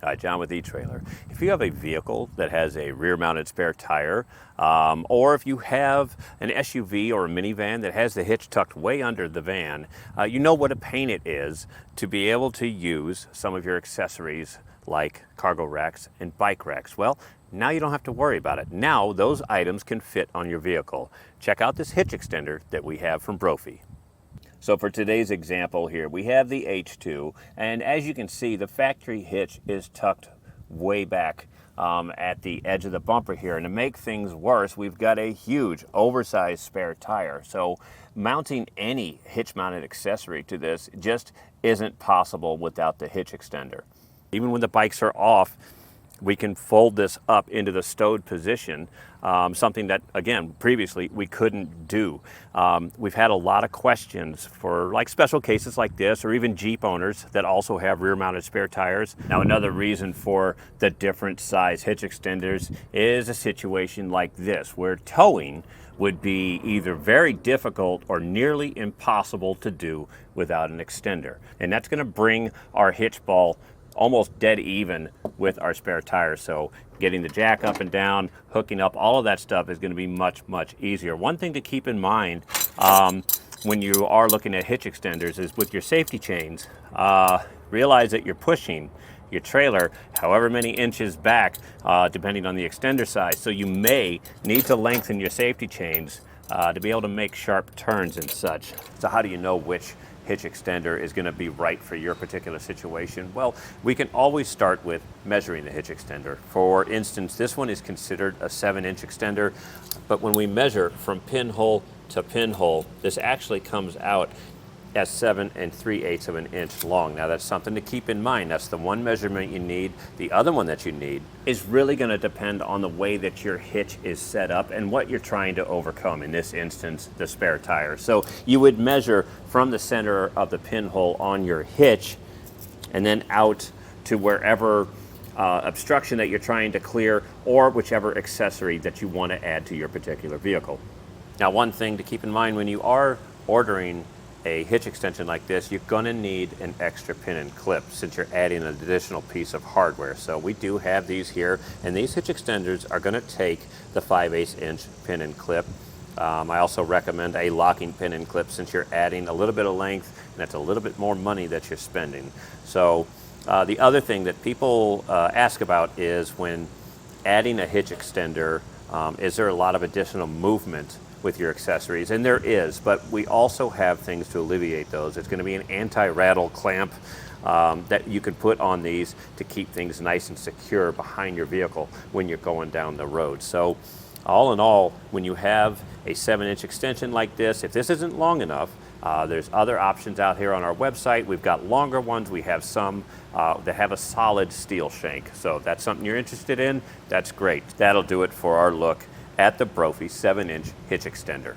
Hi, John with eTrailer. If you have a vehicle that has a rear-mounted spare tire, or if you have an SUV or a minivan that has the hitch tucked way under the van, you know what a pain it is to be able to use some of your accessories like cargo racks and bike racks. Well, now you don't have to worry about it. Now those items can fit on your vehicle. Check out this hitch extender that we have from Brophy. So for today's example here, we have the H2, and as you can see, the factory hitch is tucked way back at the edge of the bumper here. And to make things worse, we've got a huge oversized spare tire. So mounting any hitch-mounted accessory to this just isn't possible without the hitch extender. Even when the bikes are off, we can fold this up into the stowed position, something that, again, previously we couldn't do. We've had a lot of questions for like special cases like this, or even Jeep owners that also have rear-mounted spare tires. Now, another reason for the different size hitch extenders is a situation like this, where towing would be either very difficult or nearly impossible to do without an extender. And that's going to bring our hitch ball almost dead even with our spare tires. So getting the jack up and down, hooking up, all of that stuff is going to be much easier. One thing to keep in mind when you are looking at hitch extenders is with your safety chains, realize that you're pushing your trailer however many inches back, depending on the extender size. So you may need to lengthen your safety chains to be able to make sharp turns and such. So how do you know which hitch extender is going to be right for your particular situation? Well, we can always start with measuring the hitch extender. For instance, this one is considered a 7-inch extender, but when we measure from pinhole to pinhole, this actually comes out as 7 3/8 of an inch long. Now that's something to keep in mind. That's the one measurement you need. The other one that you need is really going to depend on the way that your hitch is set up and what you're trying to overcome, in this instance, the spare tire. So you would measure from the center of the pinhole on your hitch and then out to wherever obstruction that you're trying to clear, or whichever accessory that you want to add to your particular vehicle. Now, one thing to keep in mind when you are ordering a hitch extension like this, you're going to need an extra pin and clip since you're adding an additional piece of hardware. So we do have these here, and these hitch extenders are going to take the 5/8 inch pin and clip. I also recommend a locking pin and clip since you're adding a little bit of length, and that's a little bit more money that you're spending. So the other thing that people ask about is when adding a hitch extender, is there a lot of additional movement with your accessories? And there is, but we also have things to alleviate those. It's going to be an anti-rattle clamp that you can put on these to keep things nice and secure behind your vehicle when you're going down the road. So all in all, when you have a 7-inch extension like this, if this isn't long enough, there's other options out here on our website. We've got longer ones. We have some that have a solid steel shank. So if that's something you're interested in, that's great. That'll do it for our look at the Brophy 7-inch hitch extender.